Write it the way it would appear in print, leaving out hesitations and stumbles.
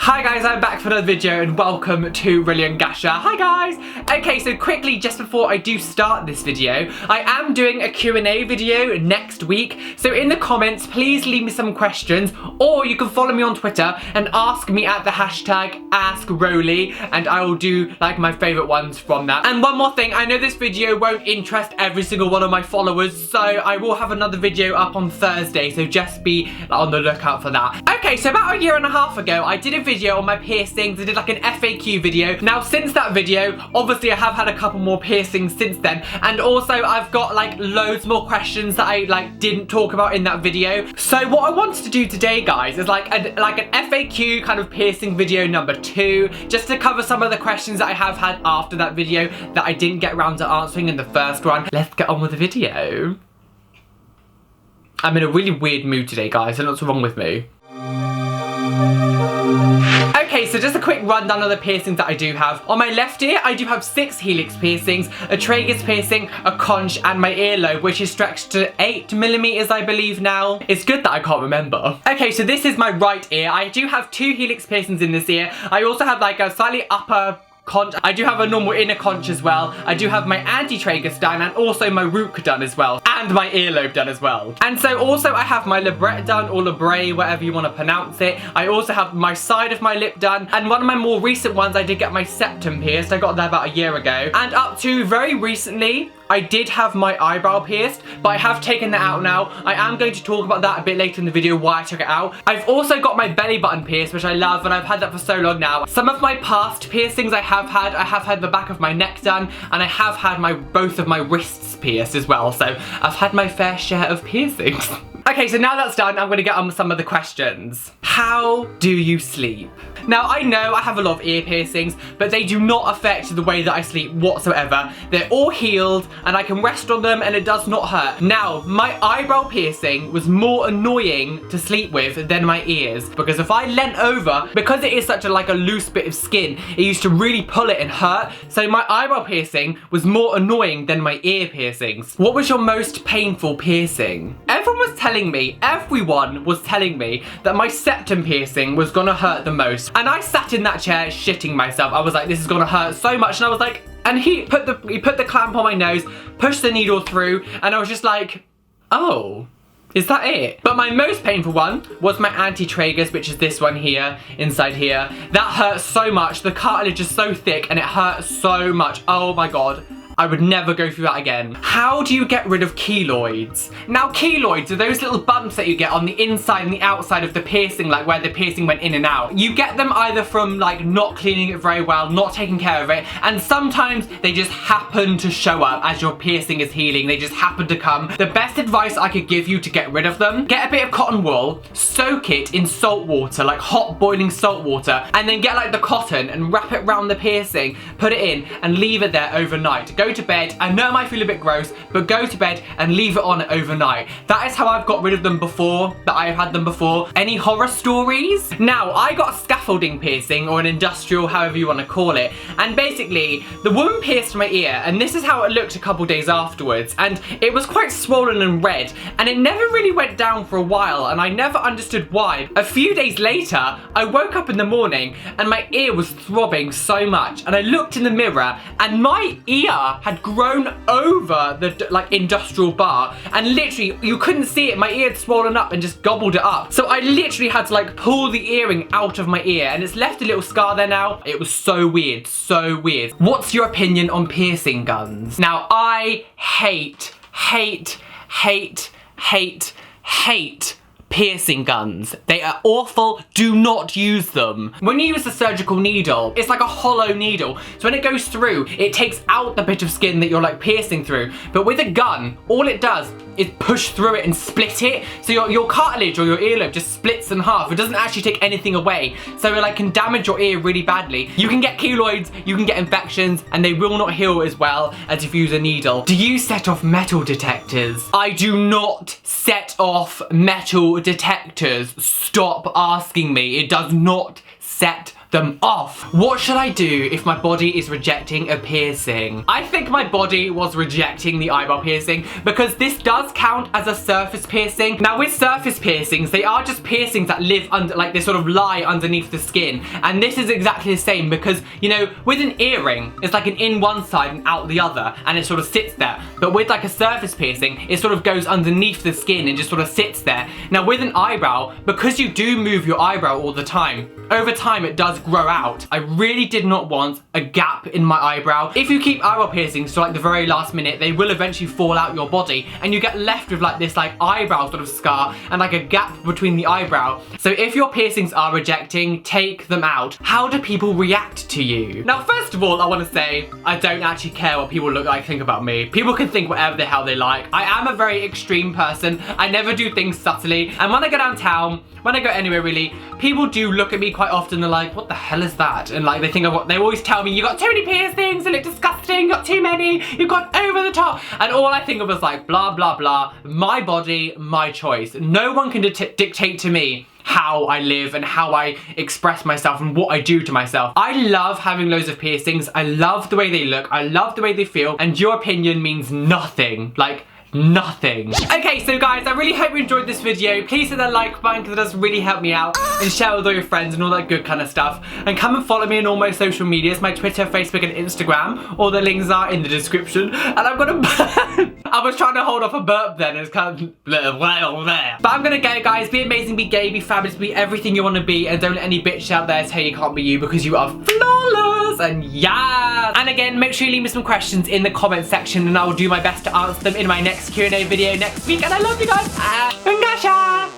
Hi guys, I'm back for another video and welcome to RolyUnGashaa. Hi guys! Okay, so quickly, just before I do start this video, I am doing a Q&A video next week. So in the comments, please leave me some questions, or you can follow me on Twitter and ask me at the hashtag AskRoly, and I will do like my favourite ones from that. And one more thing, I know this video won't interest every single one of my followers, so I will have another video up on Thursday, so just be on the lookout for that. Okay, so about a year and a half ago, I did a video on my piercings. I did like an FAQ video. Now since that video, obviously I have had a couple more piercings since then, and also I've got like loads more questions that I like didn't talk about in that video. So what I wanted to do today, guys, is like an FAQ kind of piercing video number 2, just to cover some of the questions that I have had after that video that I didn't get around to answering in the first one. Let's get on with the video. I'm in a really weird mood today, guys, and what's wrong with me? Okay, so just a quick rundown of the piercings that I do have. On my left ear, I do have 6 helix piercings, a tragus piercing, a conch, and my earlobe, which is stretched to 8mm, I believe now. It's good that I can't remember. Okay, so this is my right ear. I do have 2 helix piercings in this ear. I also have like a slightly upper conch. I do have a normal inner conch as well. I do have my Anti-Traugs done, and also my root done as well, and my earlobe done as well. And so also I have my labret done, or labre, whatever you want to pronounce it. I also have my side of my lip done, and one of my more recent ones, I did get my septum pierced. I got that about a year ago. And up to very recently, I did have my eyebrow pierced, but I have taken that out now. I am going to talk about that a bit later in the video, why I took it out. I've also got my belly button pierced, which I love, and I've had that for so long now. Some of my past piercings I have had the back of my neck done, and I have had both of my wrists pierced as well, so I've had my fair share of piercings. Okay, so now that's done, I'm going to get on with some of the questions. How do you sleep? Now, I know I have a lot of ear piercings, but they do not affect the way that I sleep whatsoever. They're all healed, and I can rest on them, and it does not hurt. Now, my eyebrow piercing was more annoying to sleep with than my ears, because if I leant over, because it is such a loose bit of skin, it used to really pull it and hurt. So my eyebrow piercing was more annoying than my ear piercings. What was your most painful piercing? Everyone was telling me that my septum piercing was gonna hurt the most. And I sat in that chair shitting myself. I was like, this is gonna hurt so much. And I was like, and he put the clamp on my nose, pushed the needle through, and I was just like, oh, is that it? But my most painful one was my Anti-Traugs, which is this one here, inside here. That hurt so much. The cartilage is so thick and it hurt so much. Oh my God. I would never go through that again. How do you get rid of keloids? Now, keloids are those little bumps that you get on the inside and the outside of the piercing, like where the piercing went in and out. You get them either from like not cleaning it very well, not taking care of it, and sometimes they just happen to show up as your piercing is healing. They just happen to come. The best advice I could give you to get rid of them, get a bit of cotton wool, soak it in salt water, like hot boiling salt water, and then get like the cotton and wrap it around the piercing, put it in, and leave it there overnight. Go to bed. I know it might feel a bit gross, but go to bed and leave it on overnight. That is how I've got rid of them before, that I have had them before. Any horror stories? Now, I got a scaffolding piercing, or an industrial, however you want to call it, and basically, the woman pierced my ear, and this is how it looked a couple days afterwards, and it was quite swollen and red, and it never really went down for a while, and I never understood why. A few days later, I woke up in the morning, and my ear was throbbing so much, and I looked in the mirror, and my ear had grown over the industrial bar, and literally you couldn't see it. My ear had swollen up and just gobbled it up. So I literally had to pull the earring out of my ear, and it's left a little scar there now. It was so weird, so weird. What's your opinion on piercing guns? Now, I hate piercing guns. They are awful. Do not use them. When you use a surgical needle, it's like a hollow needle. So when it goes through, it takes out the bit of skin that you're piercing through. But with a gun, all it does is push through it and split it. So your cartilage or your earlobe just splits in half. It doesn't actually take anything away. So it can damage your ear really badly. You can get keloids, you can get infections, and they will not heal as well as if you use a needle. Do you set off metal detectors? I do not set off metal detectors. Stop asking me. It does not set them off. What should I do if my body is rejecting a piercing? I think my body was rejecting the eyebrow piercing because this does count as a surface piercing. Now with surface piercings, they are just piercings that live under, like they sort of lie underneath the skin. And this is exactly the same because, you know, with an earring, it's like an in one side and out the other, and it sort of sits there. But with like a surface piercing, it sort of goes underneath the skin and just sort of sits there. Now with an eyebrow, because you do move your eyebrow all the time, over time it does grow out. I really did not want a gap in my eyebrow. If you keep eyebrow piercings to like the very last minute, they will eventually fall out your body and you get left with like this like eyebrow sort of scar and like a gap between the eyebrow. So if your piercings are rejecting, take them out. How do people react to you? Now first of all, I want to say I don't actually care what people look like think about me. People can think whatever the hell they like. I am a very extreme person. I never do things subtly, and when I go downtown, when I go anywhere really, people do look at me quite often. They're like, what the hell is that? And like they think of what they always tell me, you got too many piercings, they look disgusting, you got too many, you've got over the top. And all I think of is like blah blah blah, my body, my choice. No one can dictate to me how I live and how I express myself and what I do to myself. I love having loads of piercings. I love the way they look, I love the way they feel, and your opinion means nothing. Like, nothing. Okay, so guys, I really hope you enjoyed this video. Please hit that like button because it does really help me out, and share with all your friends and all that good kind of stuff. And come and follow me on all my social medias, my Twitter, Facebook and Instagram. All the links are in the description. And I'm gonna I was trying to hold off a burp then, it's kind of well there. But I'm gonna go, guys. Be amazing, be gay, be fabulous, be everything you want to be, and don't let any bitch out there tell you can't be you, because you are flawless. And yeah. And again, make sure you leave me some questions in the comment section and I will do my best to answer them in my next Q&A video next week. And I love you guys. RolyUnGashaa.